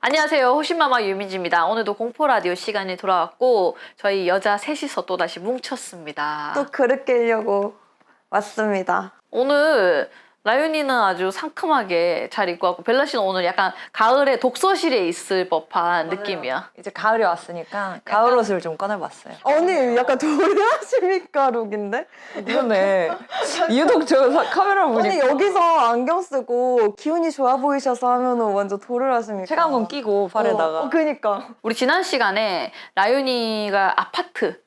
안녕하세요. 호신마마 유민지입니다. 오늘도 공포라디오 시간이 돌아왔고 저희 여자 셋이서 또다시 뭉쳤습니다. 또 그릇 깨려고 왔습니다. 오늘 라윤이는 아주 상큼하게 잘 입고 왔고 벨라 씨는 오늘 약간 가을에 독서실에 있을 법한 느낌이야. 이제 가을이 왔으니까 가을 옷을 좀 꺼내봤어요. 언니 약간 도라시미카 룩인데? 그러네. 유독 카메라 보니까 언니 여기서 안경 쓰고 기운이 좋아 보이셔서 하면은 완전 도라시미카. 체감건 끼고 팔에다가. 그니까. 우리 지난 시간에 라윤이가 아파트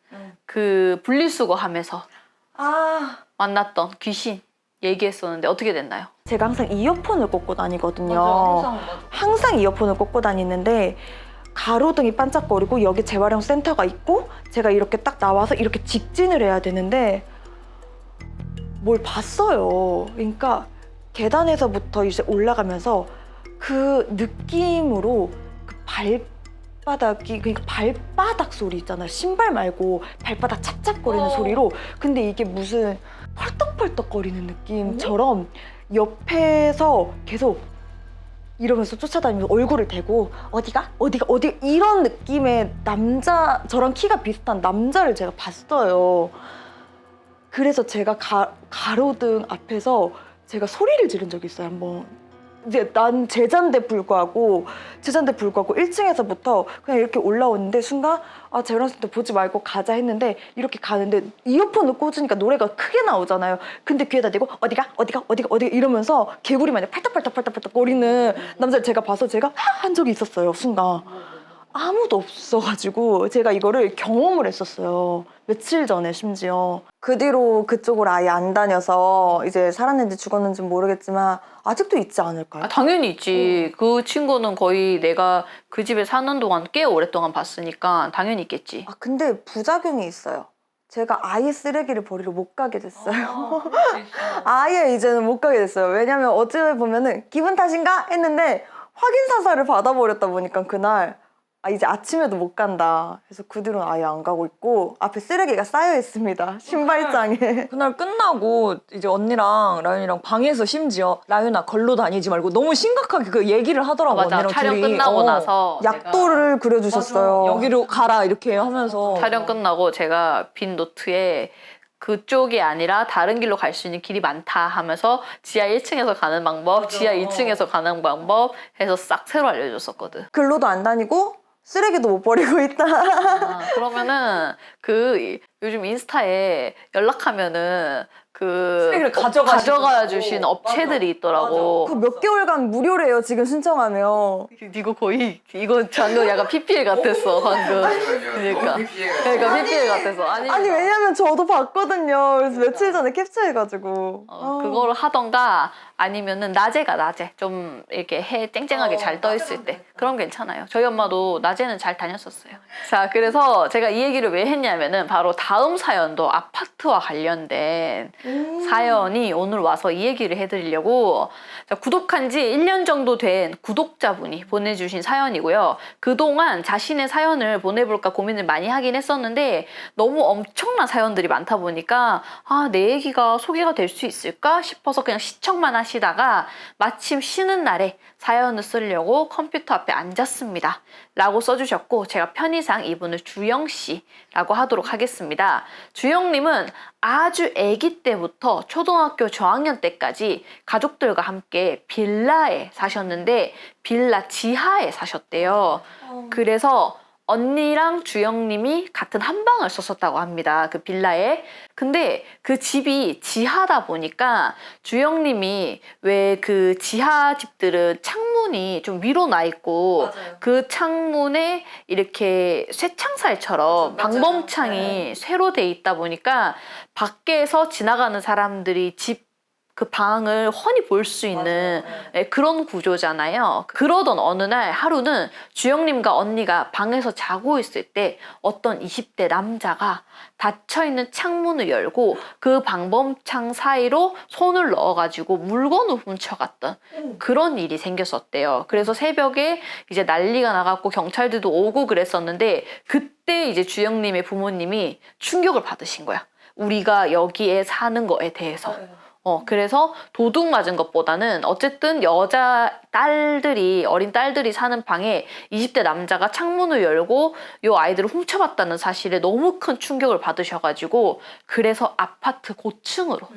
그 분리수거 하면서 만났던 귀신 얘기했었는데 어떻게 됐나요? 제가 항상 이어폰을 꽂고 다니거든요. 맞아. 항상 이어폰을 꽂고 다니는데 가로등이 반짝거리고 여기 재활용 센터가 있고 제가 이렇게 딱 나와서 이렇게 직진을 해야 되는데 뭘 봤어요. 그러니까 계단에서부터 이제 올라가면서 그 느낌으로 그 발바닥이 그러니까 발바닥 소리 있잖아요. 신발 말고 발바닥 찹찹거리는 소리로 근데 이게 무슨 펄떡펄떡거리는 느낌처럼 옆에서 계속 이러면서 쫓아다니면서 얼굴을 대고 어디가 이런 느낌의 남자 저랑 키가 비슷한 남자를 제가 봤어요. 그래서 제가 가로등 앞에서 제가 소리를 지른 적이 있어요 한번. 이제 난 제자인데 불구하고 1층에서부터 그냥 이렇게 올라오는데 순간 재활용센터 보지 말고 가자 했는데 이렇게 가는데 이어폰을 꽂으니까 노래가 크게 나오잖아요. 근데 귀에다 대고 어디가 이러면서 개구리 마냥 팔딱팔딱 거리는 남자를 제가 봐서 제가 한 적이 있었어요. 순간 아무도 없어가지고 제가 이거를 경험을 했었어요. 며칠 전에 심지어. 그 뒤로 그쪽으로 아예 안 다녀서 이제 살았는지 죽었는지 모르겠지만 아직도 있지 않을까요? 당연히 있지. 그 친구는 거의 내가 그 집에 사는 동안 꽤 오랫동안 봤으니까 당연히 있겠지. 근데 부작용이 있어요. 제가 아예 쓰레기를 버리러 못 가게 됐어요. 아예 이제는 못 가게 됐어요. 왜냐면 어찌 보면은 기분 탓인가 했는데 확인 사살을 받아버렸다 보니까 그날 이제 아침에도 못 간다. 그래서 그 뒤로는 아예 안 가고 있고 앞에 쓰레기가 쌓여 있습니다. 신발장에. 그날 끝나고 이제 언니랑 라윤이랑 방에서 심지어 라윤아 걸로 다니지 말고 너무 심각하게 그 얘기를 하더라고. 맞아. 언니랑 촬영 둘이. 끝나고 나서 약도를 그려주셨어요. 여기로 가라 이렇게 하면서 촬영 끝나고 제가 빈 노트에 그쪽이 아니라 다른 길로 갈 수 있는 길이 많다 하면서 지하 1층에서 가는 방법, 지하 2층에서 가는 방법 해서 싹 새로 알려줬었거든. 글로도 안 다니고 쓰레기도 못 버리고 있다. 그러면은 그 요즘 인스타에 연락하면은 그 쓰레기를 가져가 주신 업체들이 있더라고. 그 몇 개월간 무료래요. 지금 신청하면. 이거 거의 이거 방금 약간 PPL 같았어 방금. 그러니까 PPL 같았어. 아니 왜냐면 저도 봤거든요. 그래서 며칠 전에 캡처해가지고. 그거를 하던가 아니면은 낮에 좀 이렇게 해 쨍쨍하게 잘 떠 있을 때 그럼 괜찮아요. 저희 엄마도 낮에는 잘 다녔었어요. 자, 그래서 제가 이 얘기를 왜 했냐면은 바로 다음 사연도 아파트와 관련된 사연이 오늘 와서 이 얘기를 해드리려고. 자, 구독한 지 1년 정도 된 구독자분이 보내주신 사연이고요. 그동안 자신의 사연을 보내볼까 고민을 많이 하긴 했었는데 너무 엄청난 사연들이 많다 보니까 내 얘기가 소개가 될 수 있을까 싶어서 그냥 시청만 하시다가 마침 쉬는 날에 사연을 쓰려고 컴퓨터 앞에 앉았습니다 라고 써주셨고, 제가 편의상 이분을 주영씨라고 하도록 하겠습니다. 주영님은 아주 아기 때부터 초등학교 저학년 때까지 가족들과 함께 빌라에 사셨는데 빌라 지하에 사셨대요. 그래서 언니랑 주영님이 같은 한 방을 썼었다고 합니다. 그 빌라에. 근데 그 집이 지하다 보니까 주영님이 왜 그 지하 집들은 창문이 좀 위로 나 있고 맞아요. 그 창문에 이렇게 쇠창살처럼 방범창이 쇠로 돼 있다 보니까 밖에서 지나가는 사람들이 집 그 방을 훤히 볼 수 있는 그런 구조잖아요. 그러던 어느 날 하루는 주영님과 언니가 방에서 자고 있을 때 어떤 20대 남자가 닫혀있는 창문을 열고 그 방범창 사이로 손을 넣어가지고 물건을 훔쳐갔던 그런 일이 생겼었대요. 그래서 새벽에 이제 난리가 나갖고 경찰들도 오고 그랬었는데 그때 이제 주영님의 부모님이 충격을 받으신 거야. 우리가 여기에 사는 거에 대해서. 그래서 도둑 맞은 것보다는 어쨌든 여자 딸들이, 어린 딸들이 사는 방에 20대 남자가 창문을 열고 요 아이들을 훔쳐봤다는 사실에 너무 큰 충격을 받으셔가지고 그래서 아파트 고층으로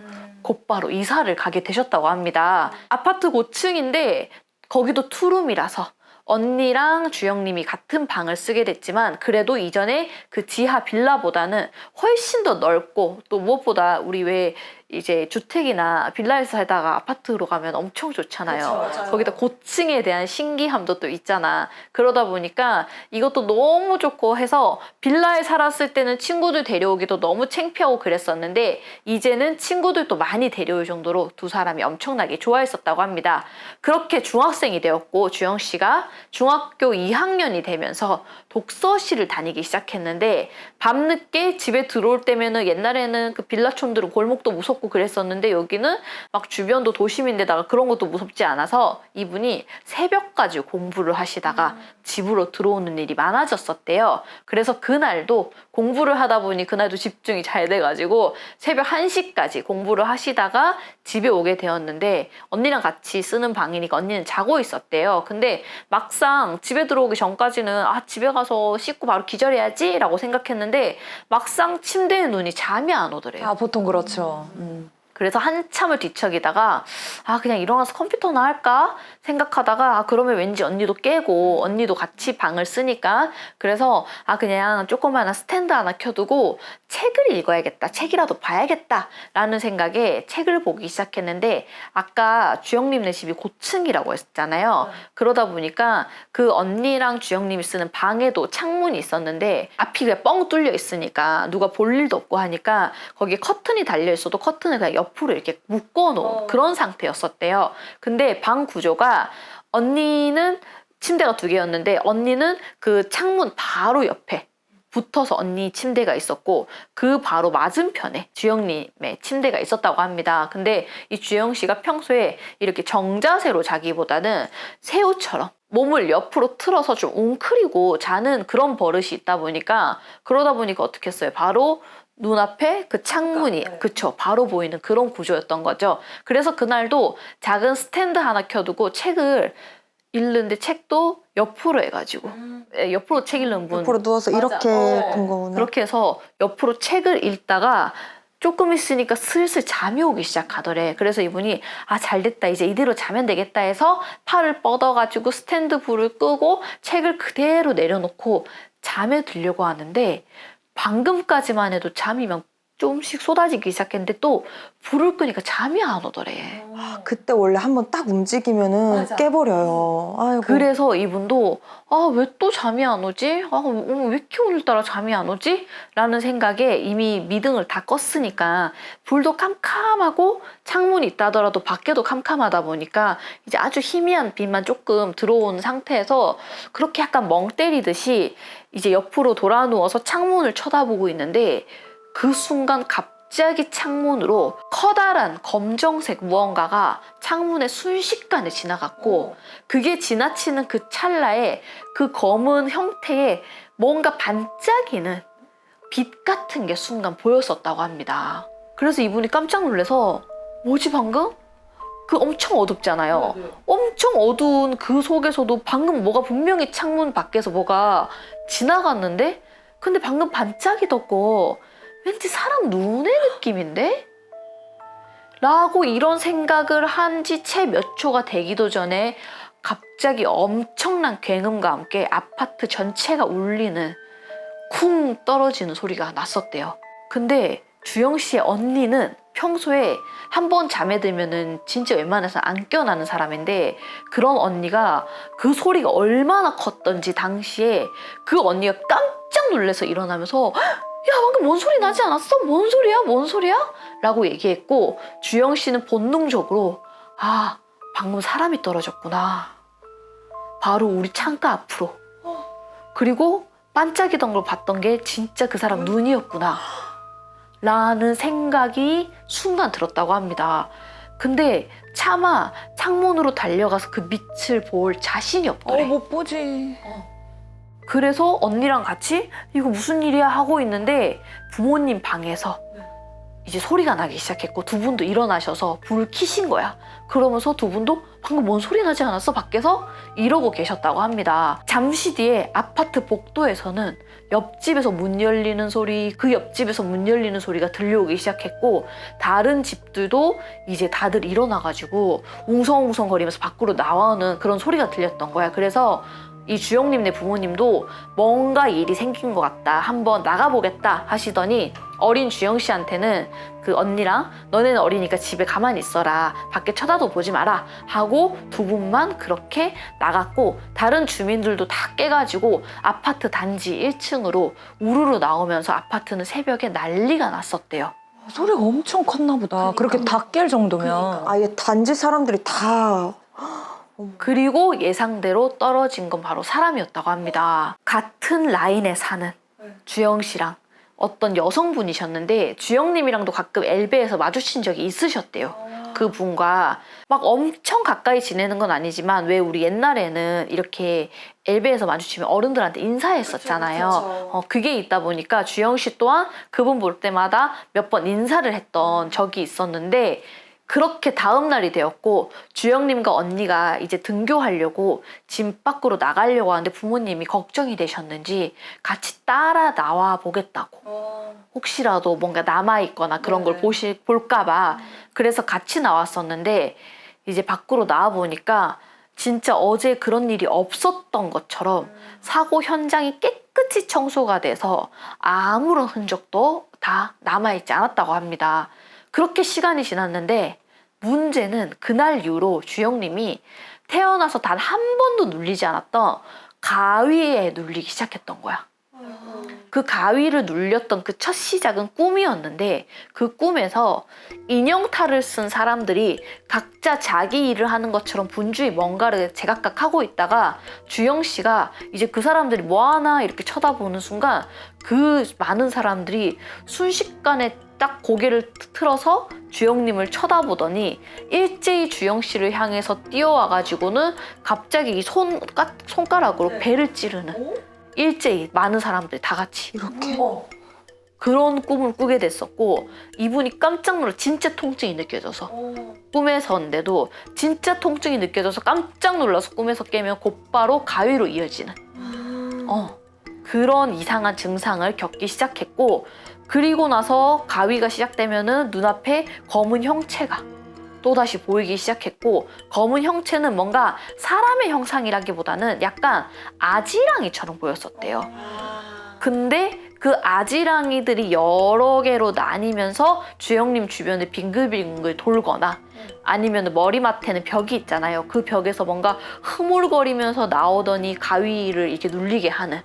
곧바로 이사를 가게 되셨다고 합니다. 아파트 고층인데 거기도 투룸이라서 언니랑 주영님이 같은 방을 쓰게 됐지만 그래도 이전에 그 지하 빌라보다는 훨씬 더 넓고 또 무엇보다 우리 왜 이제 주택이나 빌라에서 살다가 아파트로 가면 엄청 좋잖아요. 그쵸, 맞아요. 거기다 고층에 대한 신기함도 또 있잖아. 그러다 보니까 이것도 너무 좋고 해서 빌라에 살았을 때는 친구들 데려오기도 너무 창피하고 그랬었는데 이제는 친구들도 많이 데려올 정도로 두 사람이 엄청나게 좋아했었다고 합니다. 그렇게 중학생이 되었고 주영 씨가 중학교 2학년이 되면서 독서실을 다니기 시작했는데 밤늦게 집에 들어올 때면은 옛날에는 그 빌라촌들은 골목도 무섭고 그랬었는데 여기는 막 주변도 도심인데다가 그런 것도 무섭지 않아서 이분이 새벽까지 공부를 하시다가 집으로 들어오는 일이 많아졌었대요. 그래서 그날도 공부를 하다 보니 그날도 집중이 잘 돼가지고 새벽 1시까지 공부를 하시다가 집에 오게 되었는데 언니랑 같이 쓰는 방이니까 언니는 자고 있었대요. 근데 막상 집에 들어오기 전까지는 집에 가서 씻고 바로 기절해야지 라고 생각했는데 막상 침대에 눈이 잠이 안 오더래요. 보통 그렇죠. 그래서 한참을 뒤척이다가 그냥 일어나서 컴퓨터나 할까 생각하다가 그러면 왠지 언니도 깨고 언니도 같이 방을 쓰니까 그래서 그냥 조그마한 스탠드 하나 켜두고 책을 읽어야겠다, 책이라도 봐야겠다 라는 생각에 책을 보기 시작했는데 아까 주영님네 집이 고층이라고 했잖아요. 그러다 보니까 그 언니랑 주영님이 쓰는 방에도 창문이 있었는데 앞이 그냥 뻥 뚫려 있으니까 누가 볼 일도 없고 하니까 거기에 커튼이 달려 있어도 커튼을 그냥 옆으로 이렇게 묶어놓은 그런 상태였었대요. 근데 방 구조가 언니는 침대가 2개였는데 언니는 그 창문 바로 옆에 붙어서 언니 침대가 있었고 그 바로 맞은편에 주영님의 침대가 있었다고 합니다. 근데 이 주영 씨가 평소에 이렇게 정자세로 자기보다는 새우처럼 몸을 옆으로 틀어서 좀 웅크리고 자는 그런 버릇이 있다 보니까 그러다 보니까 어떻게 했어요? 바로 눈앞에 그 창문이 그쵸 바로 보이는 그런 구조였던 거죠. 그래서 그날도 작은 스탠드 하나 켜두고 책을 읽는데 책도 옆으로 해가지고 옆으로 책 읽는 분 옆으로 누워서 이렇게 본 거구나. 그렇게 해서 옆으로 책을 읽다가 조금 있으니까 슬슬 잠이 오기 시작하더래. 그래서 이분이 잘됐다 이제 이대로 자면 되겠다 해서 팔을 뻗어가지고 스탠드 불을 끄고 책을 그대로 내려놓고 잠에 들려고 하는데 방금까지만 해도 잠이 막 조금씩 쏟아지기 시작했는데 또 불을 끄니까 잠이 안 오더래. 그때 원래 한번 딱 움직이면은 맞아. 깨버려요. 아이고. 그래서 이분도 왜 또 잠이 안 오지? 왜 이렇게 오늘따라 잠이 안 오지? 라는 생각에 이미 미등을 다 껐으니까 불도 캄캄하고 창문이 있다더라도 밖에도 캄캄하다 보니까 이제 아주 희미한 빛만 조금 들어온 상태에서 그렇게 약간 멍 때리듯이 이제 옆으로 돌아 누워서 창문을 쳐다보고 있는데 그 순간 갑자기 창문으로 커다란 검정색 무언가가 창문에 순식간에 지나갔고 그게 지나치는 그 찰나에 그 검은 형태의 뭔가 반짝이는 빛 같은 게 순간 보였었다고 합니다. 그래서 이분이 깜짝 놀라서 뭐지 방금? 그 엄청 어둡잖아요. 엄청 어두운 그 속에서도 방금 뭐가 분명히 창문 밖에서 뭐가 지나갔는데 근데 방금 반짝이던 왠지 사람 눈의 느낌인데? 라고 이런 생각을 한 지 채 몇 초가 되기도 전에 갑자기 엄청난 굉음과 함께 아파트 전체가 울리는 쿵 떨어지는 소리가 났었대요. 근데 주영 씨의 언니는 평소에 한 번 잠에 들면은 진짜 웬만해서 안 깨어나는 사람인데 그런 언니가 그 소리가 얼마나 컸던지 당시에 그 언니가 깜짝 놀라서 일어나면서 야 방금 뭔 소리 나지 않았어? 뭔 소리야? 뭔 소리야? 라고 얘기했고 주영 씨는 본능적으로 방금 사람이 떨어졌구나. 바로 우리 창가 앞으로. 그리고 반짝이던 걸 봤던 게 진짜 그 사람 눈이었구나. 라는 생각이 순간 들었다고 합니다. 근데 차마 창문으로 달려가서 그 빛을 볼 자신이 없더래. 못 보지. 그래서 언니랑 같이 이거 무슨 일이야 하고 있는데 부모님 방에서 이제 소리가 나기 시작했고 두 분도 일어나셔서 불 켜신 거야. 그러면서 두 분도 방금 뭔 소리 나지 않았어? 밖에서 이러고 계셨다고 합니다. 잠시 뒤에 아파트 복도에서는 옆집에서 문 열리는 소리, 그 옆집에서 문 열리는 소리가 들려오기 시작했고 다른 집들도 이제 다들 일어나가지고 웅성웅성거리면서 밖으로 나오는 그런 소리가 들렸던 거야. 그래서 이 주영님네 부모님도 뭔가 일이 생긴 것 같다, 한번 나가보겠다 하시더니 어린 주영 씨한테는 그 언니랑 너네는 어리니까 집에 가만히 있어라, 밖에 쳐다도 보지 마라 하고 두 분만 그렇게 나갔고 다른 주민들도 다 깨가지고 아파트 단지 1층으로 우르르 나오면서 아파트는 새벽에 난리가 났었대요. 소리가 엄청 컸나 보다. 그렇게 다 깰 정도면. 아예 단지 사람들이 다 그리고 예상대로 떨어진 건 바로 사람이었다고 합니다. 같은 라인에 사는 주영 씨랑 어떤 여성분이셨는데 주영님이랑도 가끔 엘베에서 마주친 적이 있으셨대요. 그분과 막 엄청 가까이 지내는 건 아니지만 왜 우리 옛날에는 이렇게 엘베에서 마주치면 어른들한테 인사했었잖아요. 그게 있다 보니까 주영 씨 또한 그분 볼 때마다 몇 번 인사를 했던 적이 있었는데 그렇게 다음 날이 되었고 주영님과 언니가 이제 등교하려고 집 밖으로 나가려고 하는데 부모님이 걱정이 되셨는지 같이 따라 나와 보겠다고. 혹시라도 뭔가 남아있거나 그런 걸 볼까봐. 그래서 같이 나왔었는데 이제 밖으로 나와 보니까 진짜 어제 그런 일이 없었던 것처럼 사고 현장이 깨끗이 청소가 돼서 아무런 흔적도 다 남아있지 않았다고 합니다. 그렇게 시간이 지났는데 문제는 그날 이후로 주영님이 태어나서 단 한 번도 눌리지 않았던 가위에 눌리기 시작했던 거야. 그 가위를 눌렸던 그 첫 시작은 꿈이었는데 그 꿈에서 인형탈을 쓴 사람들이 각자 자기 일을 하는 것처럼 분주히 뭔가를 제각각 하고 있다가 주영 씨가 이제 그 사람들이 뭐 하나 이렇게 쳐다보는 순간 그 많은 사람들이 순식간에 딱 고개를 틀어서 주영님을 쳐다보더니 일제히 주영 씨를 향해서 뛰어와가지고는 갑자기 이 손가락으로 배를 찌르는, 일제히 많은 사람들이 다 같이 이렇게 그런 꿈을 꾸게 됐었고 이분이 깜짝 놀라 진짜 통증이 느껴져서 꿈에서인데도 진짜 통증이 느껴져서 깜짝 놀라서 꿈에서 깨면 곧바로 가위로 이어지는 그런 이상한 증상을 겪기 시작했고 그리고 나서 가위가 시작되면은 눈앞에 검은 형체가 또다시 보이기 시작했고 검은 형체는 뭔가 사람의 형상이라기보다는 약간 아지랑이처럼 보였었대요. 근데 그 아지랑이들이 여러 개로 나뉘면서 주영님 주변에 빙글빙글 돌거나 아니면 머리맡에는 벽이 있잖아요. 그 벽에서 뭔가 흐물거리면서 나오더니 가위를 이렇게 눌리게 하는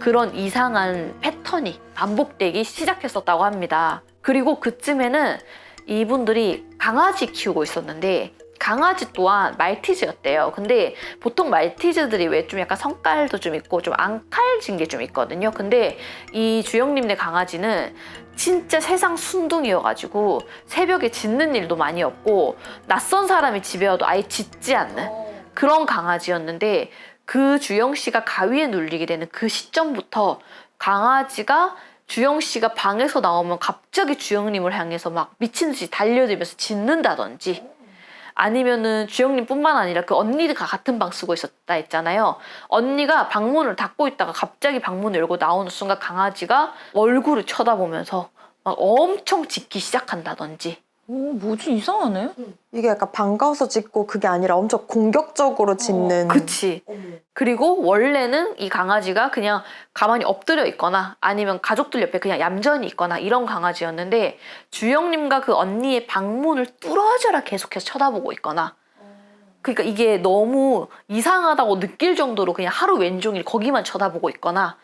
그런 이상한 패턴이 반복되기 시작했었다고 합니다. 그리고 그쯤에는 이분들이 강아지 키우고 있었는데 강아지 또한 말티즈였대요. 근데 보통 말티즈들이 왜 좀 약간 성깔도 좀 있고 좀 앙칼진 게 좀 있거든요. 근데 이 주영님네 강아지는 진짜 세상 순둥이여가지고 새벽에 짖는 일도 많이 없고 낯선 사람이 집에 와도 아예 짖지 않는 그런 강아지였는데 그 주영 씨가 가위에 눌리게 되는 그 시점부터 강아지가 주영 씨가 방에서 나오면 갑자기 주영님을 향해서 막 미친 듯이 달려들면서 짖는다든지 아니면은 주영님뿐만 아니라 그 언니가 같은 방 쓰고 있었다 했잖아요. 언니가 방문을 닫고 있다가 갑자기 방문을 열고 나오는 순간 강아지가 얼굴을 쳐다보면서 막 엄청 짖기 시작한다든지. 뭐지 이상하네. 이게 약간 반가워서 짖고 그게 아니라 엄청 공격적으로 짖는. 그치. 그리고 원래는 이 강아지가 그냥 가만히 엎드려 있거나 아니면 가족들 옆에 그냥 얌전히 있거나 이런 강아지였는데 주영님과 그 언니의 방문을 뚫어져라 계속해서 쳐다보고 있거나 그러니까 이게 너무 이상하다고 느낄 정도로 그냥 하루 왼종일 거기만 쳐다보고 있거나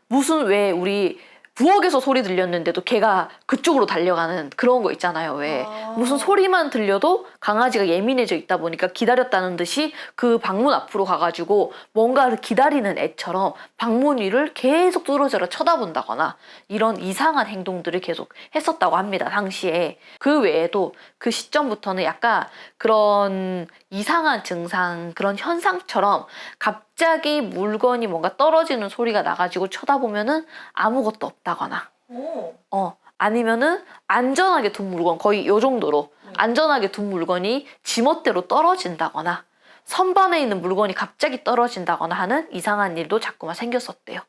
무슨 왜 우리 부엌에서 소리 들렸는데도 걔가 그쪽으로 달려가는 그런 거 있잖아요. 왜 무슨 소리만 들려도 강아지가 예민해져 있다 보니까 기다렸다는 듯이 그 방문 앞으로 가가지고 뭔가를 기다리는 애처럼 방문 위를 계속 뚫어져라 쳐다본다거나 이런 이상한 행동들을 계속 했었다고 합니다. 당시에. 그 외에도 그 시점부터는 약간 그런 이상한 증상, 그런 현상처럼 갑자기 물건이 뭔가 떨어지는 소리가 나가지고 쳐다보면은 아무것도 없다거나 아니면은 안전하게 둔 물건, 거의 요 정도로 안전하게 둔 물건이 지멋대로 떨어진다거나 선반에 있는 물건이 갑자기 떨어진다거나 하는 이상한 일도 자꾸만 생겼었대요.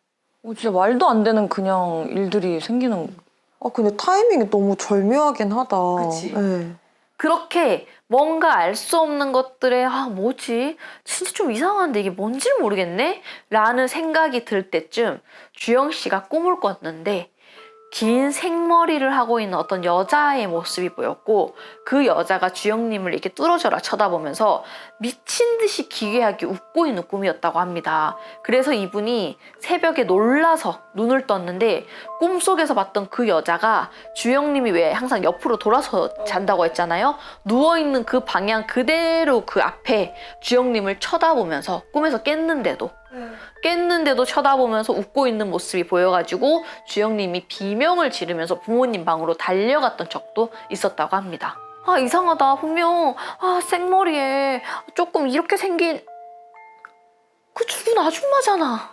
진짜 말도 안 되는 그냥 일들이 생기는. 아 근데 타이밍이 너무 절묘하긴 하다. 그치. 네. 그렇게 뭔가 알 수 없는 것들에 뭐지? 진짜 좀 이상한데 이게 뭔지 모르겠네? 라는 생각이 들 때쯤 주영 씨가 꿈을 꿨는데 긴 생머리를 하고 있는 어떤 여자의 모습이 보였고 그 여자가 주영님을 이렇게 뚫어져라 쳐다보면서 미친 듯이 기괴하게 웃고 있는 꿈이었다고 합니다. 그래서 이분이 새벽에 놀라서 눈을 떴는데 꿈속에서 봤던 그 여자가 주영님이 왜 항상 옆으로 돌아서 잔다고 했잖아요. 누워있는 그 방향 그대로 그 앞에 주영님을 쳐다보면서 꿈에서 깼는데도 쳐다보면서 웃고 있는 모습이 보여가지고 주영님이 비명을 지르면서 부모님 방으로 달려갔던 적도 있었다고 합니다. 이상하다. 분명 생머리에 조금 이렇게 생긴 그 죽은 아줌마잖아.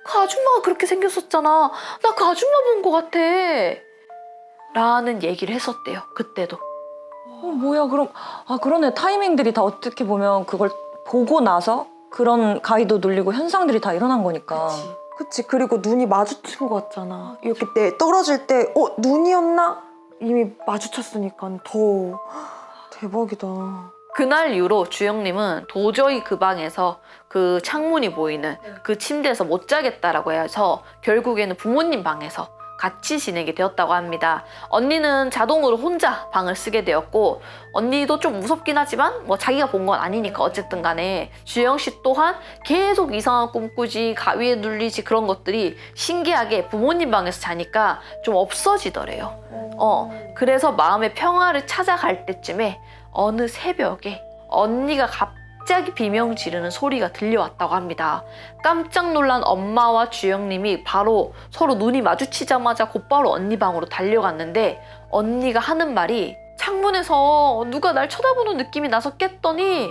그 아줌마가 그렇게 생겼었잖아. 나 그 아줌마 본 것 같아. 라는 얘기를 했었대요. 그때도. 뭐야 그럼 그러네. 타이밍들이 다 어떻게 보면 그걸 보고 나서 그런 가위도 눌리고 현상들이 다 일어난 거니까. 그치. 그리고 눈이 마주친 것 같잖아. 이렇게 떨어질 때 눈이었나? 이미 마주쳤으니까 더 대박이다. 그날 이후로 주영님은 도저히 그 방에서 그 창문이 보이는 그 침대에서 못 자겠다라고 해서 결국에는 부모님 방에서 같이 지내게 되었다고 합니다. 언니는 자동으로 혼자 방을 쓰게 되었고 언니도 좀 무섭긴 하지만 뭐 자기가 본 건 아니니까 어쨌든 간에 주영 씨 또한 계속 이상한 꿈 꾸지 가위에 눌리지 그런 것들이 신기하게 부모님 방에서 자니까 좀 없어지더래요. 그래서 마음의 평화를 찾아갈 때쯤에 어느 새벽에 언니가 갑자기 비명 지르는 소리가 들려왔다고 합니다. 깜짝 놀란 엄마와 주영님이 바로 서로 눈이 마주치자마자 곧바로 언니 방으로 달려갔는데 언니가 하는 말이 창문에서 누가 날 쳐다보는 느낌이 나서 깼더니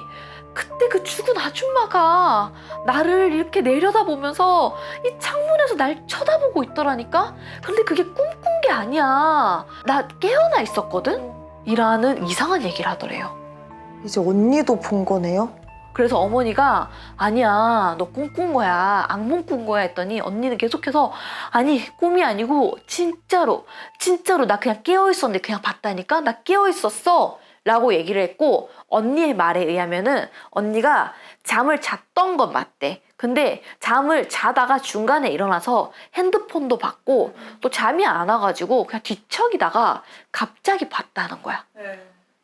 그때 그 죽은 아줌마가 나를 이렇게 내려다보면서 이 창문에서 날 쳐다보고 있더라니까? 근데 그게 꿈꾼 게 아니야. 나 깨어나 있었거든? 이라는 이상한 얘기를 하더래요. 이제 언니도 본 거네요? 그래서 어머니가 아니야 너 꿈꾼 거야 악몽 꾼 거야 했더니 언니는 계속해서 아니 꿈이 아니고 진짜로 나 그냥 깨어있었는데 그냥 봤다니까 나 깨어있었어 라고 얘기를 했고 언니의 말에 의하면은 언니가 잠을 잤던 건 맞대. 근데 잠을 자다가 중간에 일어나서 핸드폰도 봤고 또 잠이 안 와가지고 그냥 뒤척이다가 갑자기 봤다는 거야.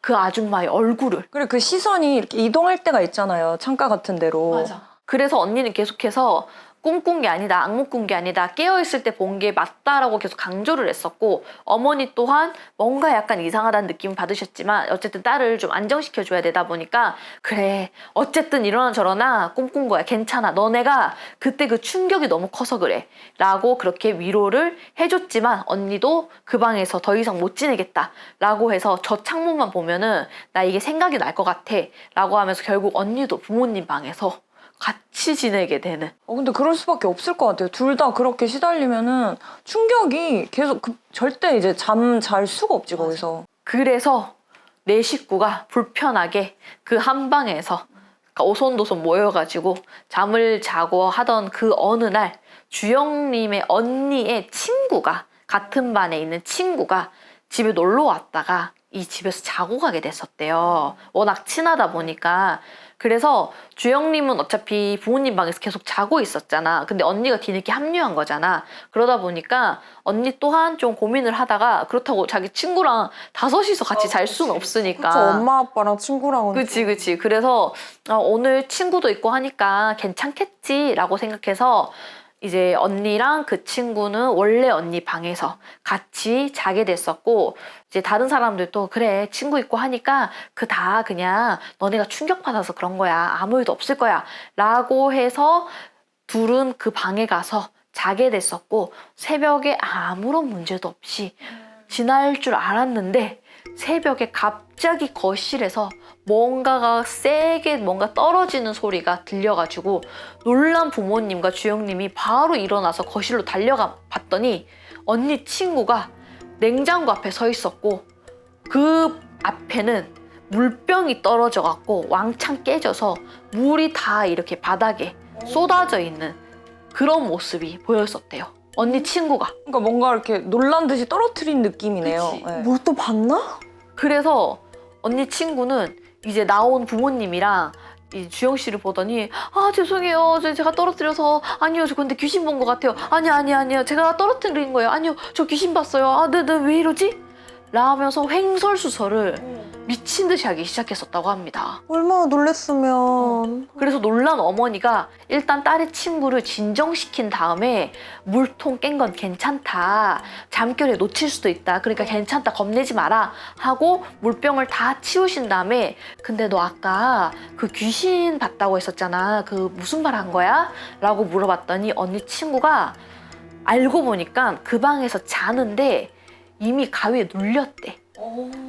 그 아줌마의 얼굴을. 그리고 그 시선이 이렇게 이동할 때가 있잖아요. 창가 같은 데로. 그래서 언니는 계속해서 꿈꾼 게 아니다, 악몽 꾼 게 아니다, 깨어있을 때 본 게 맞다라고 계속 강조를 했었고 어머니 또한 뭔가 약간 이상하다는 느낌을 받으셨지만 어쨌든 딸을 좀 안정시켜줘야 되다 보니까 그래 어쨌든 이러나 저러나 꿈꾼 거야 괜찮아 너네가 그때 그 충격이 너무 커서 그래 라고 그렇게 위로를 해줬지만 언니도 그 방에서 더 이상 못 지내겠다 라고 해서 저 창문만 보면은 나 이게 생각이 날 것 같아 라고 하면서 결국 언니도 부모님 방에서 같이 지내게 되는. 근데 그럴 수밖에 없을 것 같아요. 둘 다 그렇게 시달리면은 충격이 계속 절대 이제 잠 잘 수가 없지 거기서. 그래서 내 식구가 불편하게 그 한 방에서 오손도손 모여가지고 잠을 자고 하던 그 어느 날 주영님의 언니의 친구가 같은 반에 있는 친구가 집에 놀러 왔다가 이 집에서 자고 가게 됐었대요. 워낙 친하다 보니까. 그래서 주영님은 어차피 부모님 방에서 계속 자고 있었잖아. 근데 언니가 뒤늦게 합류한 거잖아. 그러다 보니까 언니 또한 좀 고민을 하다가 그렇다고 자기 친구랑 5이서 같이 잘 수는 없으니까. 그쵸, 엄마 아빠랑 친구랑은. 그치. 그래서 오늘 친구도 있고 하니까 괜찮겠지라고 생각해서 이제 언니랑 그 친구는 원래 언니 방에서 같이 자게 됐었고 이제 다른 사람들도 그래 친구 있고 하니까 그 다 그냥 너네가 충격받아서 그런 거야 아무 일도 없을 거야 라고 해서 둘은 그 방에 가서 자게 됐었고 새벽에 아무런 문제도 없이 지날 줄 알았는데 새벽에 갑자기 거실에서 뭔가가 세게 뭔가 떨어지는 소리가 들려가지고 놀란 부모님과 주영님이 바로 일어나서 거실로 달려가 봤더니 언니 친구가 냉장고 앞에 서 있었고 그 앞에는 물병이 떨어져 갖고 왕창 깨져서 물이 다 이렇게 바닥에 쏟아져 있는 그런 모습이 보였었대요. 언니 친구가. 그러니까 뭔가 이렇게 놀란 듯이 떨어뜨린 느낌이네요. 그치. 네. 뭘 또 봤나? 그래서 언니 친구는 이제 나온 부모님이랑 이 주영 씨를 보더니 아 죄송해요 제가 떨어뜨려서 아니요 저 근데 귀신 본 것 같아요 아니요 제가 떨어뜨린 거예요 아니요 저 귀신 봤어요 아 네 왜 이러지? 라면서 횡설수설을 미친 듯이 하기 시작했었다고 합니다. 얼마나 놀랬으면. 그래서 놀란 어머니가 일단 딸의 친구를 진정시킨 다음에 물통 깬 건 괜찮다. 잠결에 놓칠 수도 있다. 그러니까 괜찮다. 겁내지 마라. 하고 물병을 다 치우신 다음에 근데 너 아까 그 귀신 봤다고 했었잖아. 그 무슨 말 한 거야? 라고 물어봤더니 언니 친구가 알고 보니까 그 방에서 자는데 이미 가위에 눌렸대.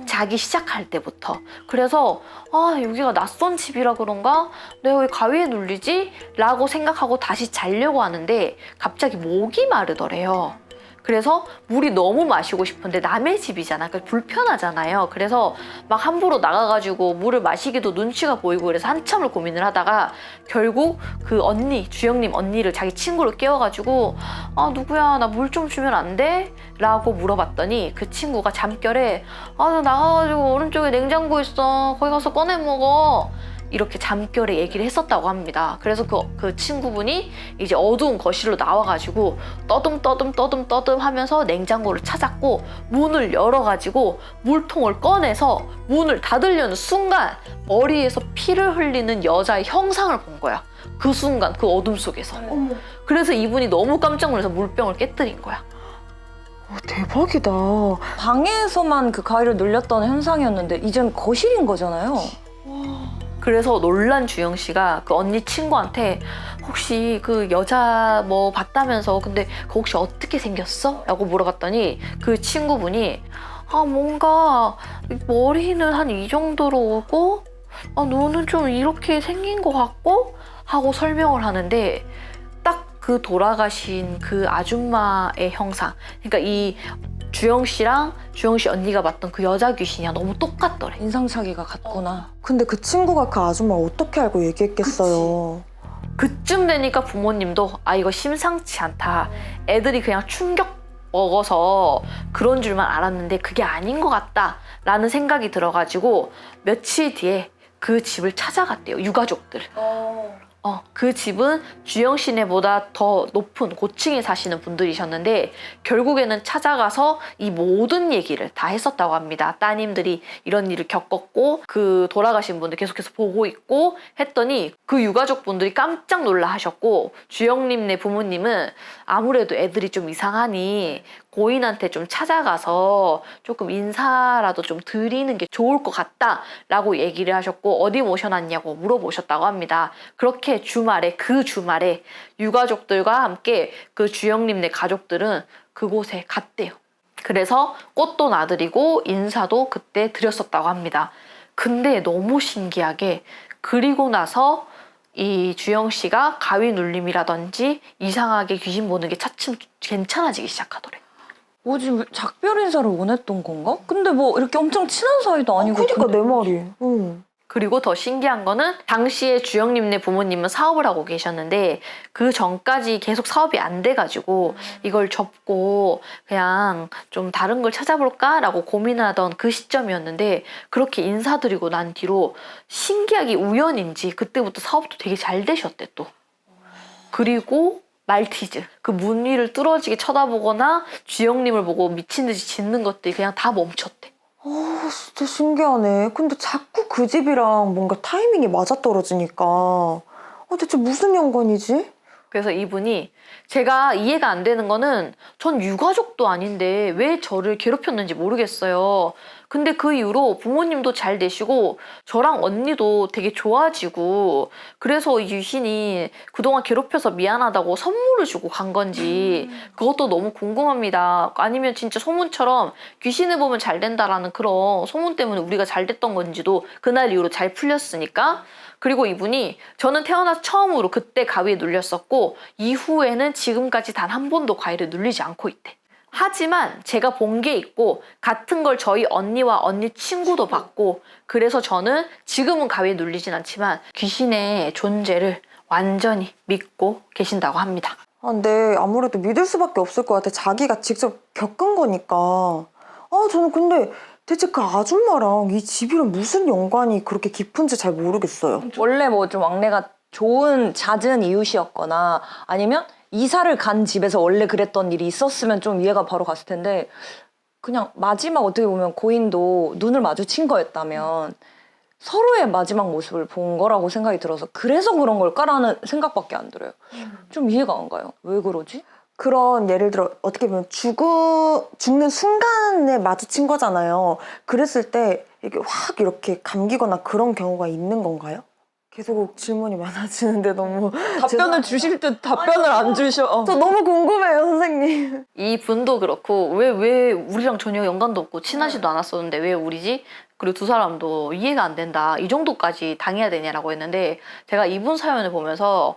자기 시작할 때부터. 그래서 아 여기가 낯선 집이라 그런가? 내가 왜 가위에 눌리지? 라고 생각하고 다시 자려고 하는데 갑자기 목이 마르더래요. 그래서 물이 너무 마시고 싶은데 남의 집이잖아. 그래서 불편하잖아요. 그래서 막 함부로 나가가지고 물을 마시기도 눈치가 보이고 그래서 한참을 고민을 하다가 결국 그 언니, 주영님 언니를 자기 친구를 깨워가지고 아 누구야 나 물 좀 주면 안 돼? 라고 물어봤더니 그 친구가 잠결에 아 나 나가가지고 오른쪽에 냉장고 있어. 거기 가서 꺼내 먹어. 이렇게 잠결에 얘기를 했었다고 합니다. 그래서 그 친구분이 이제 어두운 거실로 나와가지고 떠듬 하면서 냉장고를 찾았고 문을 열어가지고 물통을 꺼내서 문을 닫으려는 순간 머리에서 피를 흘리는 여자의 형상을 본 거야. 그 순간 그 어둠 속에서. 어머. 그래서 이분이 너무 깜짝 놀라서 물병을 깨뜨린 거야. 대박이다. 방에서만 그 가위를 눌렸던 현상이었는데 이젠 거실인 거잖아요. 그래서 놀란 주영 씨가 그 언니 친구한테 혹시 그 여자 뭐 봤다면서 근데 그 혹시 어떻게 생겼어? 라고 물어봤더니 그 친구분이 아 뭔가 머리는 한 이 정도로 오고 아 눈은 좀 이렇게 생긴 것 같고 하고 설명을 하는데 딱 그 돌아가신 그 아줌마의 형상 그러니까 이 주영 씨랑 주영 씨 언니가 봤던 그 여자 귀신이랑 너무 똑같더래. 인상착의가 같구나. 근데 그 친구가 그 아줌마를 어떻게 알고 얘기했겠어요. 그쯤 되니까 부모님도 아 이거 심상치 않다. 애들이 그냥 충격 먹어서 그런 줄만 알았는데 그게 아닌 것 같다 라는 생각이 들어가지고 며칠 뒤에 그 집을 찾아갔대요. 유가족들. 그 집은 주영 씨네보다 더 높은 고층에 사시는 분들이셨는데 결국에는 찾아가서 이 모든 얘기를 다 했었다고 합니다. 따님들이 이런 일을 겪었고 그 돌아가신 분들 계속해서 보고 있고 했더니 그 유가족 분들이 깜짝 놀라 하셨고 주영님네 부모님은 아무래도 애들이 좀 이상하니 고인한테 좀 찾아가서 조금 인사라도 좀 드리는 게 좋을 것 같다라고 얘기를 하셨고 어디 모셔놨냐고 물어보셨다고 합니다. 그렇게 그 주말에 유가족들과 함께 그 주영님네 가족들은 그곳에 갔대요. 그래서 꽃도 놔드리고 인사도 그때 드렸었다고 합니다. 근데 너무 신기하게 그리고 나서 이 주영 씨가 가위 눌림이라든지 이상하게 귀신 보는 게 차츰 괜찮아지기 시작하더래. 뭐지 작별 인사를 원했던 건가? 근데 뭐 이렇게 엄청 친한 사이도 아니고. 그러니까 내 말이. 응. 그리고 더 신기한 거는 당시에 주영님네 부모님은 사업을 하고 계셨는데 그 전까지 계속 사업이 안 돼가지고 이걸 접고 그냥 좀 다른 걸 찾아볼까? 라고 고민하던 그 시점이었는데 그렇게 인사드리고 난 뒤로 신기하게 우연인지 그때부터 사업도 되게 잘 되셨대 또. 그리고 말티즈 그 문 위를 뚫어지게 쳐다보거나 주영님을 보고 미친 듯이 짖는 것들이 그냥 다 멈췄대. 진짜 신기하네. 근데 자꾸 그 집이랑 뭔가 타이밍이 맞아떨어지니까 대체 무슨 연관이지? 그래서 이분이 제가 이해가 안 되는 거는 전 유가족도 아닌데 왜 저를 괴롭혔는지 모르겠어요. 근데 그 이후로 부모님도 잘 되시고 저랑 언니도 되게 좋아지고 그래서 이 귀신이 그동안 괴롭혀서 미안하다고 선물을 주고 간 건지 그것도 너무 궁금합니다. 아니면 진짜 소문처럼 귀신을 보면 잘 된다라는 그런 소문 때문에 우리가 잘 됐던 건지도 그날 이후로 잘 풀렸으니까. 그리고 이분이 저는 태어나서 처음으로 그때 가위에 눌렸었고 이후에는 지금까지 단 한 번도 가위를 눌리지 않고 있대. 하지만 제가 본 게 있고 같은 걸 저희 언니와 언니 친구도 봤고 그래서 저는 지금은 가위에 눌리진 않지만 귀신의 존재를 완전히 믿고 계신다고 합니다. 아, 근데 아무래도 믿을 수밖에 없을 것 같아. 자기가 직접 겪은 거니까. 아, 저는 근데 대체 그 아줌마랑 이 집이랑 무슨 연관이 그렇게 깊은지 잘 모르겠어요. 원래 뭐 좀 왕래가 좋은 잦은 이웃이었거나 아니면 이사를 간 집에서 원래 그랬던 일이 있었으면 좀 이해가 바로 갔을 텐데 그냥 마지막 어떻게 보면 고인도 눈을 마주친 거였다면 서로의 마지막 모습을 본 거라고 생각이 들어서 그래서 그런 걸까라는 생각밖에 안 들어요. 좀 이해가 안 가요. 왜 그러지? 그런 예를 들어 어떻게 보면 죽는 순간에 마주친 거잖아요. 그랬을 때 이게 확 이렇게 감기거나 그런 경우가 있는 건가요? 계속 질문이 많아지는데 너무 답변을 주실 듯 답변을 안 주셔. 저 너무 궁금해요, 선생님. 이 분도 그렇고 왜 우리랑 전혀 연관도 없고 친하지도 않았었는데 왜 우리지? 그리고 두 사람도 이해가 안 된다. 이 정도까지 당해야 되냐라고 했는데 제가 이분 사연을 보면서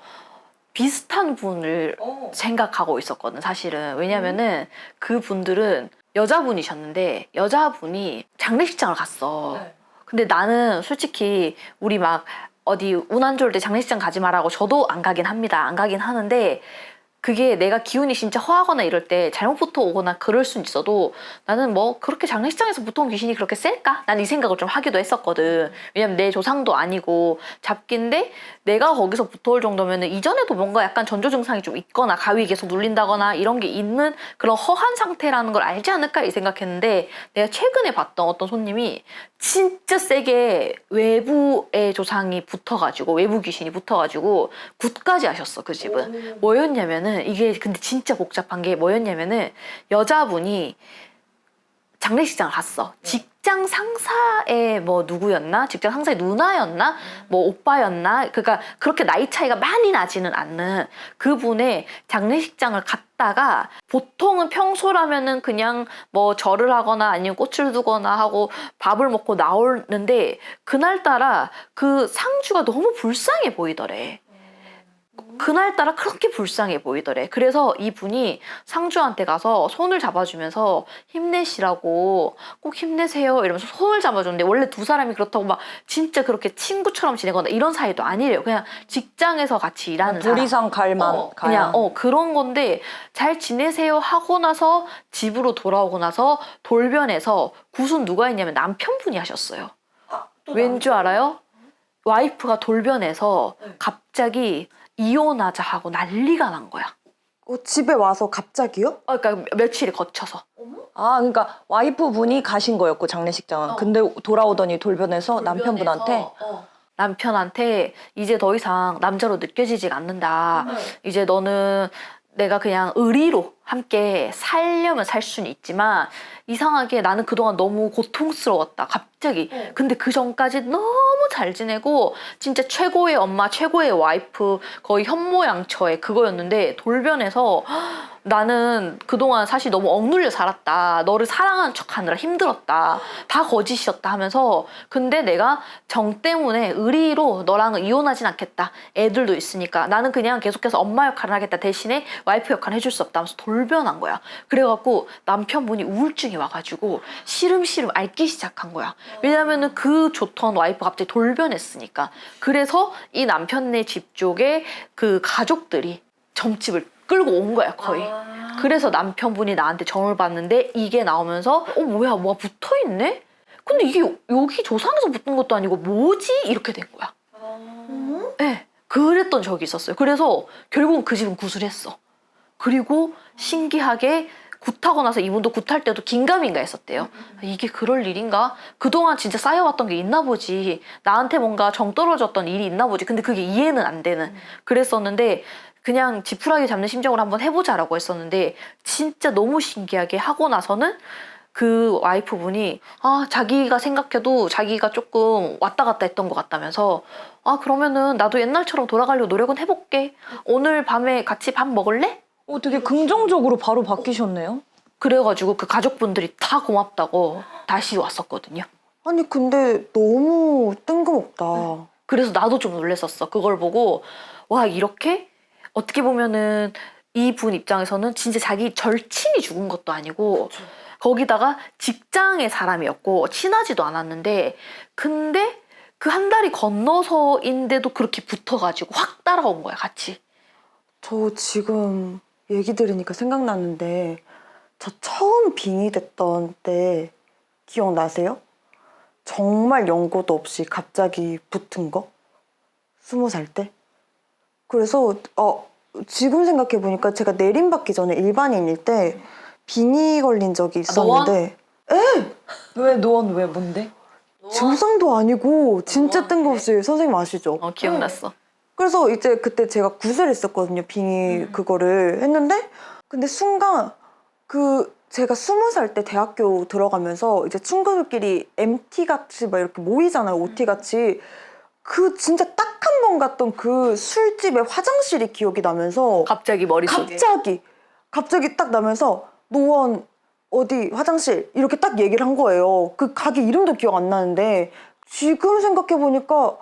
비슷한 분을 생각하고 있었거든 사실은. 왜냐면은 그 분들은 여자분이셨는데 여자분이 장례식장을 갔어. 근데 나는 솔직히 우리 막 어디 운 안 좋을 때 장례식장 가지 말라고 저도 안 가긴 합니다. 안 가긴 하는데 그게 내가 기운이 진짜 허하거나 이럴 때 잘못부터 오거나 그럴 순 있어도 나는 뭐 그렇게 장례식장에서 보통 귀신이 그렇게 셀까? 난 이 생각을 좀 하기도 했었거든. 왜냐면 내 조상도 아니고 잡기인데 내가 거기서 붙어올 정도면 이전에도 뭔가 약간 전조 증상이 좀 있거나 가위 계속 눌린다거나 이런 게 있는 그런 허한 상태라는 걸 알지 않을까 이 생각했는데 내가 최근에 봤던 어떤 손님이 진짜 세게 외부의 조상이 붙어가지고 외부 귀신이 붙어가지고 굿까지 하셨어. 그 집은 뭐였냐면은 이게 근데 진짜 복잡한 게 뭐였냐면은 여자분이 장례식장을 갔어. 직장 상사의 뭐 누구였나? 직장 상사의 누나였나? 뭐 오빠였나? 그러니까 그렇게 나이 차이가 많이 나지는 않는 그분의 장례식장을 갔다가 보통은 평소라면은 그냥 뭐 절을 하거나 아니면 꽃을 두거나 하고 밥을 먹고 나오는데 그날따라 그 상주가 너무 불쌍해 보이더래. 그날따라 그렇게 불쌍해 보이더래. 그래서 이분이 상주한테 가서 손을 잡아주면서 힘내시라고 꼭 힘내세요 이러면서 손을 잡아줬는데 원래 두 사람이 그렇다고 막 진짜 그렇게 친구처럼 지내거나 이런 사이도 아니래요. 그냥 직장에서 같이 일하는 사람. 도리상 갈만 그냥 그런 건데 잘 지내세요 하고 나서 집으로 돌아오고 나서 돌변해서 굿은 누가 했냐면 남편분이 하셨어요. 왠 줄 알아요? 와이프가 돌변해서 갑자기 이혼하자 하고 난리가 난 거야. 집에 와서 갑자기요? 그러니까 며칠이 거쳐서. 아, 그러니까 와이프 분이 가신 거였고 장례식장은. 근데 돌아오더니 돌변해서 남편한테 이제 더 이상 남자로 느껴지지가 않는다. 이제 너는 내가 그냥 의리로 함께 살려면 살 수는 있지만 이상하게 나는 그동안 너무 고통스러웠다. 갑자기. 근데 그 전까지 너무 잘 지내고 진짜 최고의 엄마, 최고의 와이프 거의 현모양처의 그거였는데 돌변해서 나는 그동안 사실 너무 억눌려 살았다. 너를 사랑하는 척하느라 힘들었다. 다 거짓이었다 하면서 근데 내가 정 때문에 의리로 너랑은 이혼하진 않겠다. 애들도 있으니까 나는 그냥 계속해서 엄마 역할을 하겠다. 대신에 와이프 역할을 해줄 수 없다 하면서 돌변한 거야. 그래갖고 남편분이 우울증이 와가지고 시름시름 앓기 시작한 거야. 왜냐면은 그 좋던 와이프가 갑자기 돌변했으니까. 그래서 이 남편네 집 쪽에 그 가족들이 점집을 끌고 온 거야 거의. 그래서 남편분이 나한테 점을 봤는데 이게 나오면서 뭐야 뭐가 붙어있네? 근데 이게 여기 조상에서 붙은 것도 아니고 뭐지? 이렇게 된 거야. 네, 그랬던 적이 있었어요. 그래서 결국은 그 집은 구술했어. 그리고 신기하게 굿하고 나서 이분도 굿할 때도 긴가민가 했었대요. 이게 그럴 일인가? 그동안 진짜 쌓여왔던 게 있나 보지. 나한테 뭔가 정 떨어졌던 일이 있나 보지. 근데 그게 이해는 안 되는. 그랬었는데 그냥 지푸라기 잡는 심정으로 한번 해보자라고 했었는데 진짜 너무 신기하게 하고 나서는 그 와이프분이 자기가 생각해도 자기가 조금 왔다 갔다 했던 것 같다면서 그러면은 나도 옛날처럼 돌아가려고 노력은 해볼게. 오늘 밤에 같이 밥 먹을래? 되게 긍정적으로 바로 바뀌셨네요. 그래가지고 그 가족분들이 다 고맙다고 다시 왔었거든요. 아니 근데 너무 뜬금없다. 그래서 나도 좀 놀랬었어. 그걸 보고 와 이렇게 어떻게 보면은 이분 입장에서는 진짜 자기 절친이 죽은 것도 아니고 거기다가 직장의 사람이었고 친하지도 않았는데 근데 그 한 달이 건너서인데도 그렇게 붙어가지고 확 따라온 거야 같이. 저 지금 얘기 들으니까 생각났는데 저 처음 빙의 됐던 때 기억나세요? 정말 연고도 없이 갑자기 붙은 거? 20살 때? 그래서 지금 생각해보니까 제가 내림받기 전에 일반인일 때 빙의 걸린 적이 있었는데 왜 노원 왜 뭔데? 증상도 아니고 진짜 뜬금없이 선생님 아시죠? 기억났어. 그래서 이제 그때 제가 굿을 했었거든요. 빙의 그거를 했는데 근데 순간 제가 20살 때 대학교 들어가면서 이제 친구들끼리 MT 같이 막 이렇게 모이잖아요. OT 같이. 진짜 딱 한 번 갔던 그 술집의 화장실이 기억이 나면서 갑자기 머릿속에. 갑자기 딱 나면서 노원 어디 화장실 이렇게 딱 얘기를 한 거예요. 그 가게 이름도 기억 안 나는데 지금 생각해보니까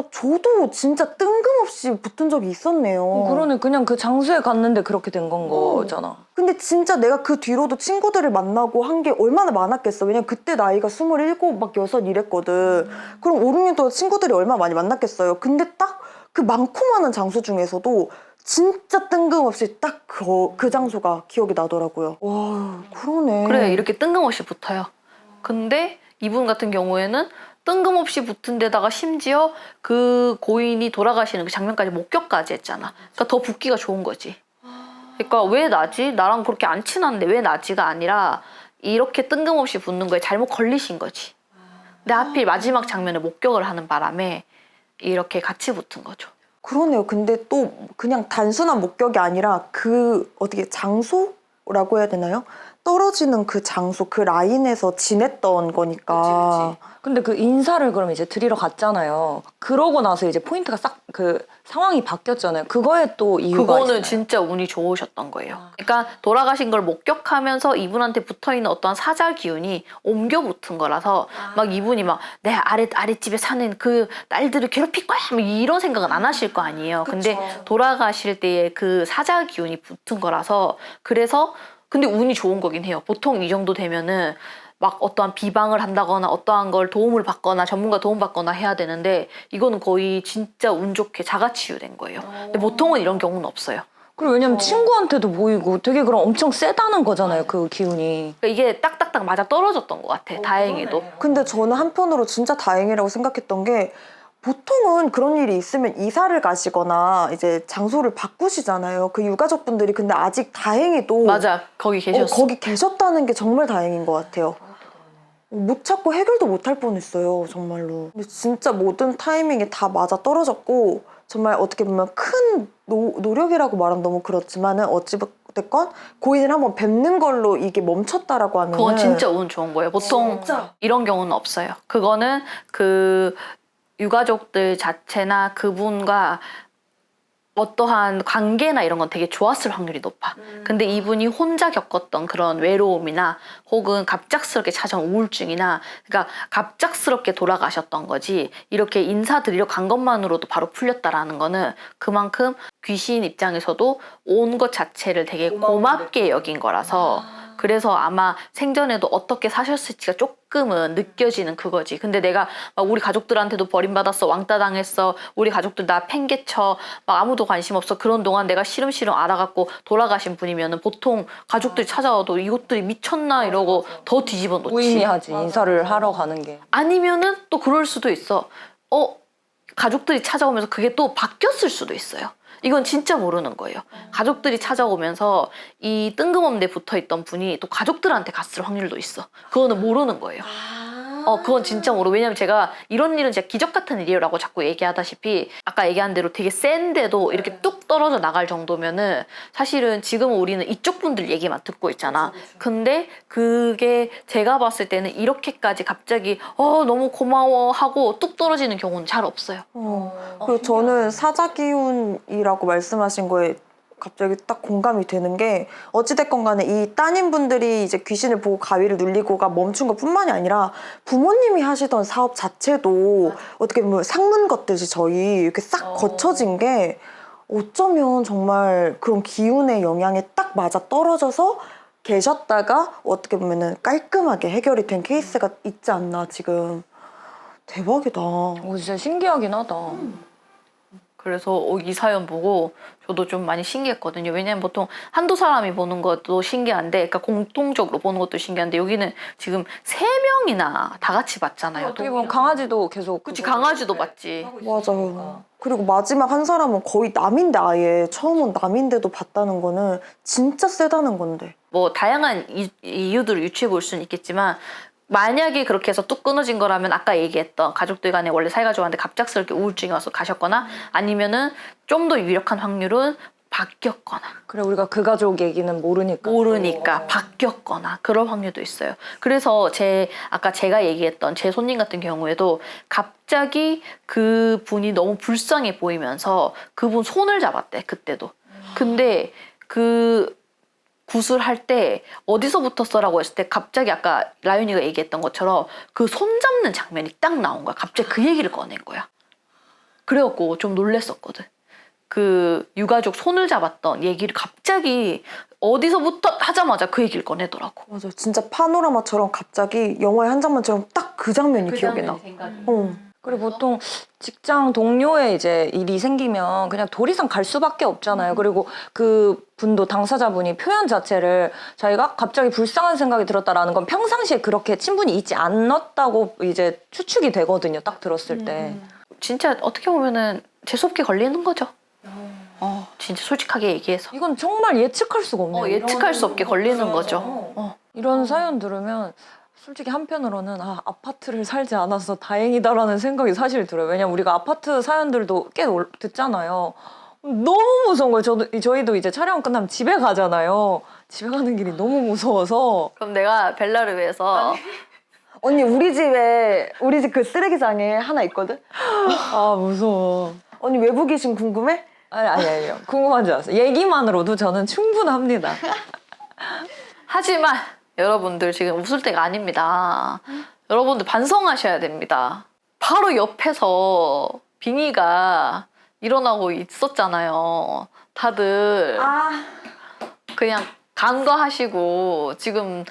저도 진짜 뜬금없이 붙은 적이 있었네요. 그러네. 그냥 그 장소에 갔는데 그렇게 된 건 거잖아. 근데 진짜 내가 그 뒤로도 친구들을 만나고 한 게 얼마나 많았겠어. 왜냐면 그때 나이가 27, 막 6 이랬거든. 그럼 5, 6년 동안 친구들이 얼마나 많이 만났겠어요. 근데 딱 그 많고 많은 장소 중에서도 진짜 뜬금없이 딱 그 장소가 기억이 나더라고요. 와, 그러네. 그래 이렇게 뜬금없이 붙어요. 근데 이분 같은 경우에는 뜬금없이 붙은 데다가 심지어 그 고인이 돌아가시는 그 장면까지 목격까지 했잖아. 그러니까 더 붙기가 좋은 거지. 그러니까 왜 나지? 나랑 그렇게 안 친한데 왜 나지가 아니라 이렇게 뜬금없이 붙는 거에 잘못 걸리신 거지. 근데 하필 마지막 장면에 목격을 하는 바람에 이렇게 같이 붙은 거죠. 그러네요. 근데 또 그냥 단순한 목격이 아니라 어떻게 장소라고 해야 되나요? 떨어지는 그 장소, 그 라인에서 지냈던 거니까. 근데 그 인사를 그럼 이제 드리러 갔잖아요. 그러고 나서 이제 포인트가 싹 그 상황이 바뀌었잖아요. 그거에 또 이유가 그거는 있어요. 진짜 운이 좋으셨던 거예요. 그러니까 돌아가신 걸 목격하면서 이분한테 붙어있는 어떠한 사자 기운이 옮겨 붙은 거라서 막 이분이 막 내 아랫집에 사는 그 딸들을 괴롭힐 거야 뭐 이런 생각은 안 하실 거 아니에요. 근데 돌아가실 때에 그 사자 기운이 붙은 거라서 그래서 근데 운이 좋은 거긴 해요. 보통 이 정도 되면은 막 어떠한 비방을 한다거나 어떠한 걸 도움을 받거나 전문가 도움 받거나 해야 되는데 이거는 거의 진짜 운 좋게 자가치유된 거예요. 근데 보통은 이런 경우는 없어요. 그리고 왜냐면 친구한테도 보이고 되게 그럼 엄청 세다는 거잖아요. 그 기운이. 그러니까 이게 딱딱딱 맞아 떨어졌던 것 같아. 다행히도. 근데 저는 한편으로 진짜 다행이라고 생각했던 게 보통은 그런 일이 있으면 이사를 가시거나 이제 장소를 바꾸시잖아요. 그 유가족분들이 근데 아직 다행히도 맞아. 거기 계셨어. 거기 계셨다는 게 정말 다행인 것 같아요. 못 찾고 해결도 못 할 뻔했어요. 정말로. 근데 진짜 모든 타이밍에 다 맞아 떨어졌고 정말 어떻게 보면 큰 노력이라고 말하면 너무 그렇지만은 어찌됐건 고인을 한번 뵙는 걸로 이게 멈췄다라고 하면 그건 진짜 운 좋은 거예요. 보통 진짜. 이런 경우는 없어요. 그거는 그 유가족들 자체나 그분과 어떠한 관계나 이런 건 되게 좋았을 확률이 높아. 근데 이분이 혼자 겪었던 그런 외로움이나 혹은 갑작스럽게 찾아온 우울증이나 그러니까 갑작스럽게 돌아가셨던 거지 이렇게 인사드리러 간 것만으로도 바로 풀렸다라는 거는 그만큼 귀신 입장에서도 온 것 자체를 되게 고맙게 여긴 거라서 그래서 아마 생전에도 어떻게 사셨을지가 조금은 느껴지는 그거지. 근데 내가 막 우리 가족들한테도 버림받았어, 왕따 당했어, 우리 가족들 나 팽개쳐, 막 아무도 관심 없어. 그런 동안 내가 시름시름 알아갖고 돌아가신 분이면은 보통 가족들이 찾아와도 이것들이 미쳤나 이러고 더 뒤집어 놓지. 고인이하지 인사를 하러 가는 게. 아니면은 또 그럴 수도 있어. 가족들이 찾아오면서 그게 또 바뀌었을 수도 있어요. 이건 진짜 모르는 거예요. 가족들이 찾아오면서 이 뜬금없는 데 붙어있던 분이 또 가족들한테 갔을 확률도 있어. 그거는 모르는 거예요. 그건 진짜 모르고. 왜냐면 제가 이런 일은 진짜 기적 같은 일이라고 자꾸 얘기하다시피 아까 얘기한 대로 되게 센데도 이렇게 뚝 떨어져 나갈 정도면은 사실은 지금 우리는 이쪽 분들 얘기만 듣고 있잖아. 근데 그게 제가 봤을 때는 이렇게까지 갑자기 너무 고마워 하고 뚝 떨어지는 경우는 잘 없어요. 그리고 저는 사자 기운이라고 말씀하신 거에 갑자기 딱 공감이 되는 게 어찌됐건 간에 이 따님분들이 이제 귀신을 보고 가위를 눌리고가 멈춘 것 뿐만이 아니라 부모님이 하시던 사업 자체도 어떻게 보면 상문 걷듯이 저희 이렇게 싹 거쳐진 게 어쩌면 정말 그런 기운의 영향에 딱 맞아 떨어져서 계셨다가 어떻게 보면은 깔끔하게 해결이 된 케이스가 있지 않나 지금. 대박이다. 진짜 신기하긴 하다. 그래서 이 사연 보고 저도 좀 많이 신기했거든요. 왜냐면 보통 한두 사람이 보는 것도 신기한데, 그러니까 공통적으로 보는 것도 신기한데, 여기는 지금 3명이나 다 같이 봤잖아요. 어떻게 보면 강아지도 계속 그치, 강아지도 봤지. 맞아요. 그리고 마지막 한 사람은 거의 남인데 아예 처음은 남인데도 봤다는 거는 진짜 세다는 건데. 뭐 다양한 이유들을 유추해 볼 수는 있겠지만, 만약에 그렇게 해서 뚝 끊어진 거라면 아까 얘기했던 가족들 간에 원래 사이가 좋았는데 갑작스럽게 우울증이 와서 가셨거나, 아니면은 좀 더 유력한 확률은 바뀌었거나 그래, 우리가 그 가족 얘기는 모르니까 바뀌었거나 그럴 확률도 있어요. 그래서 아까 제가 얘기했던 제 손님 같은 경우에도 갑자기 그 분이 너무 불쌍해 보이면서 그분 손을 잡았대, 그때도. 근데 그 구술할 때 어디서 붙었어라고 했을 때 갑자기 아까 라윤이가 얘기했던 것처럼 그 손 잡는 장면이 딱 나온 거야. 갑자기 그 얘기를 꺼낸 거야. 그래갖고 좀 놀랬었거든. 그 유가족 손을 잡았던 얘기를 갑자기 어디서부터 하자마자 그 얘기를 꺼내더라고. 맞아. 진짜 파노라마처럼 갑자기 영화의 한 장면처럼 딱 그 장면이 기억이 나. 그리고 보통 직장 동료에 이제 일이 생기면 그냥 도리상 갈 수밖에 없잖아요. 그리고 그 분도 당사자분이 표현 자체를 자기가 갑자기 불쌍한 생각이 들었다라는 건 평상시에 그렇게 친분이 있지 않았다고 이제 추측이 되거든요. 딱 들었을 때. 진짜 어떻게 보면은 재수없게 걸리는 거죠. 진짜 솔직하게 얘기해서. 이건 정말 예측할 수가 없네요. 예측할 수 없게 걸리는 거죠. 이런 사연 들으면 솔직히 한편으로는 아파트를 살지 않아서 다행이다라는 생각이 사실 들어요. 왜냐면 우리가 아파트 사연들도 꽤 듣잖아요. 너무 무서운 거예요. 저희도 이제 촬영 끝나면 집에 가잖아요. 집에 가는 길이 너무 무서워서. 그럼 내가 벨라를 위해서 언니 우리 집 그 쓰레기장에 하나 있거든? 아 무서워. 언니 외부 귀신 궁금해? 아니요. 궁금하지 않았어요. 얘기만으로도 저는 충분합니다. 하지만 여러분들 지금 웃을 때가 아닙니다. 여러분들 반성하셔야 됩니다. 바로 옆에서 빙의가 일어나고 있었잖아요. 다들 그냥 간과하시고 지금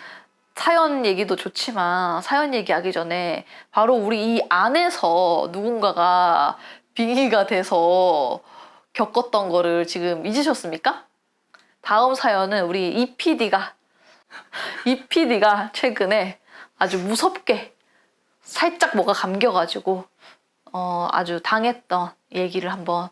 사연 얘기도 좋지만 사연 얘기하기 전에 바로 우리 이 안에서 누군가가 빙의가 돼서 겪었던 거를 지금 잊으셨습니까? 다음 사연은 우리 이 PD가 최근에 아주 무섭게 살짝 뭐가 감겨가지고 아주 당했던 얘기를 한번